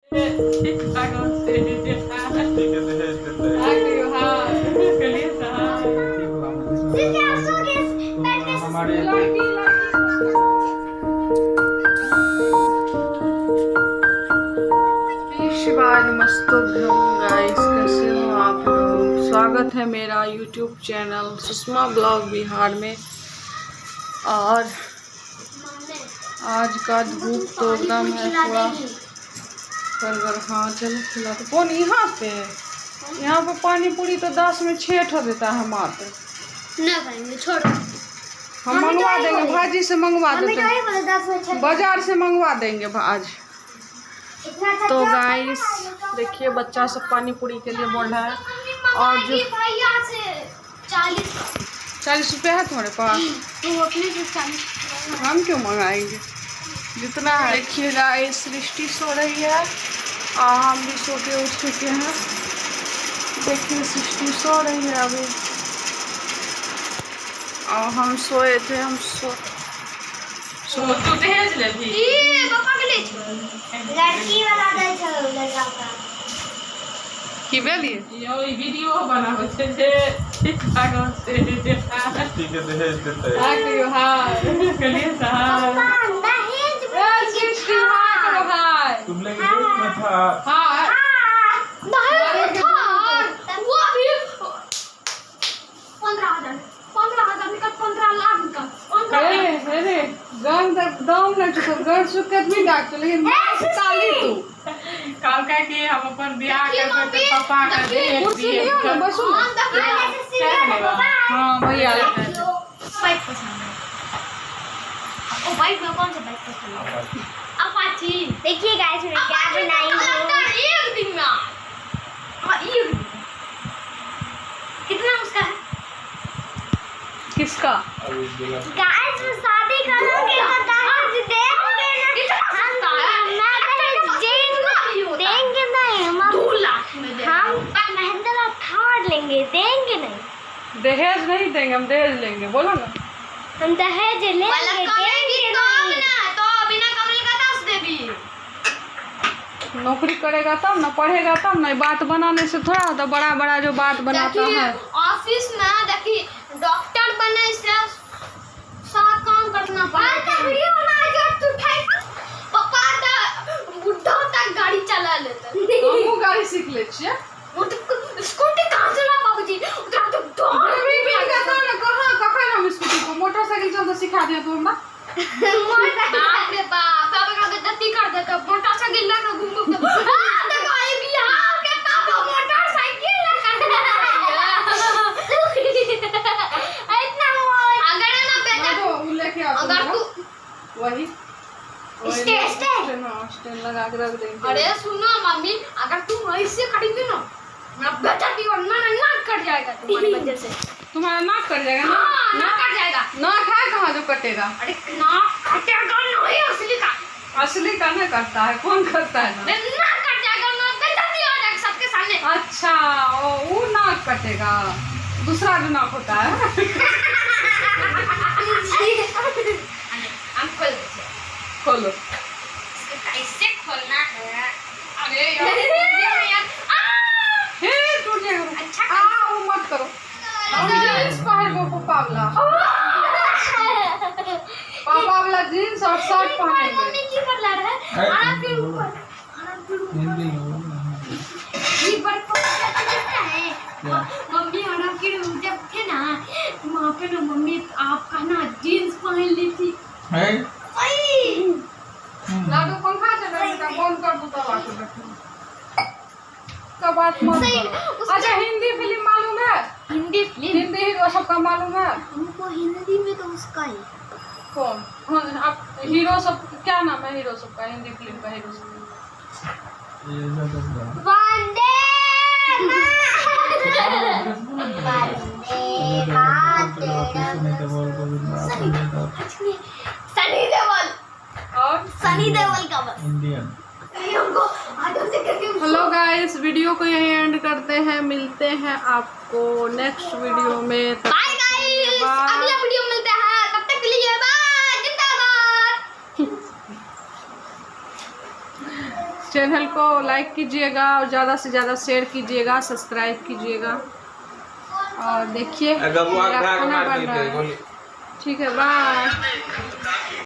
शिवाय नमस्तुभ्यम गाइस, कैसे हो आप लोग। स्वागत है मेरा YouTube channel Sushma blog Bihar में। और आज का धूप तो एकदम है थोड़ा कर। हाँ चलो खिला तो कौन यहाँ पे पानी पूरी तो 10 में 6 ठो देता है मात्र। नहीं छोड़ो, हम मंगवा देंगे, भाजी से मंगवा देते, बाजार से मंगवा देंगे आज। तो गाइस देखिए, बच्चा सब पानी पूरी के लिए बोल रहा है। और जो 40 रुपये है तुम्हारे पास, तो अपने से 40 हम क्यों मंगाएंगे, जितना है। देखिए गाइस, सृष्टि सो रही है और हम भी सो के उठ चुके हैं। देखिए सृष्टि सो रही है अभी, और हम सोए थे। हम सो तो दहेज ले भी पापा के लिए लड़की वाला दे छो लड़का का की बेली यो वीडियो बनावे छे जे पागल से ठीक है दहेज देते हैं। हां कलिए साहब दहेज करो हाय। तुम लोग ग्रुप में था। हां दहेज था वो भी 15,000 निकल 15 लाख निकल। अरे गन तक दम न तो घर सुकत भी डाक, लेकिन ताली तू काल का कि हम अपन ब्याह करके तो पापा का दे दिए बस। हां भैया बाइक पसंद है। ओ बाइक में कौन सा बाइक पसंद है? अपाची। देखिए गाइस मैं क्या बनाई हूं एक दिन में। हां ये कितना उसका है? किसका? गाइस मैं शादी करूंगी तो दहेज देंगे ना। देंगे नहीं, हम 2 लाख में देंगे। हम महिंद्रा थार लेंगे, देंगे नहीं। दहेज नहीं देंगे, हम दहेज लेंगे। बोलो ना, हम दहेज लेंगे, देंगे ना। तो बिना कमल का 10 देवी। नौकरी करेगा तब ना, पढ़ेगा तब ना। बात बनाने से थोड़ा होता, बड़ा बड़ा जो बात बनाता है। ऑफिस में देखिए डॉक्टर बनने से 7 काम करना पड़ता है। वीडियो बना जो तू उठाई पापा तो बुढ़ा तक गाड़ी चला लेता। हमहू गाड़ी सीख ले छिए। वो तो स्कूटी कहां चला पापा जी? उधर तो डॉर भी कहता ना, कहां हम स्कूटी को मोटरसाइकिल चलता सिखा दिया तू हमरा। बाप रे बाप, तब का गद्दी कर देता मोटरसाइकिल लेकर घूम घूम। हां देखो ये बिहार के पापा मोटरसाइकिल लेकर इतना अगर ना बेटा वो लेके आ, अगर तू वही स्टैंड लगा के रख देंगे। अरे सुनो मम्मी, अगर तुम ऐसे करेंगी ना मेरा बेटा की वरना नाक कट जाएगा तुम्हारी वजह से। तुम्हारा नाक कट जाएगा ना? हाँ, नाक कट जाएगा। नाक है कहाँ जो कटेगा? अरे नाक कटेगा नहीं, असली का। असली का नहीं करता है, कौन करता है? नाक कट जाएगा, मैं बेइज्जती हो जाएगा सबके सामने। अच्छा वो नाक कटेगा, दूसरा जो नाक होता है। हम खोल देते। खोलो। कैसे खोलना है? अरे यार हे टूट जाएगा। अच्छा वो मत करो। जीन्स पहन को पावला, पापा वाला जीन्स और शर्ट पहनेंगे। मम्मी की कर ला रहा है आराम के ऊपर ये बड़े पकड़ता है। मम्मी आराम के रूम जब थे ना वहाँ पे ना मम्मी आपका ना जीन्स पहन ली थी। लाडू पंखा चला बेटा, बंद कर दो तब आके बैठो। का बात मत करो। अच्छा हिंदी फिल्म मालूम है? हिंदी हिंदी हीरो सबका मालूम है? हमको हिंदी में तो उसका ही कौन? हाँ, आप हीरो सब क्या नाम है हीरो सबका, हिंदी फिल्म का हीरो सब? वंदे सनी देओल और सनी देओल का बस इंडियन। हेलो गाइस, वीडियो को यहीं एंड करते हैं। मिलते हैं आपको नेक्स्ट वीडियो में। बाय गाइस, अगला वीडियो मिलता है, तब तक के लिए बाय, जिंदाबाद। चैनल को लाइक कीजिएगा और ज़्यादा से ज़्यादा शेयर कीजिएगा, सब्सक्राइब कीजिएगा। और देखिए मेरा खाना बन रहा है। ठीक है, बाय।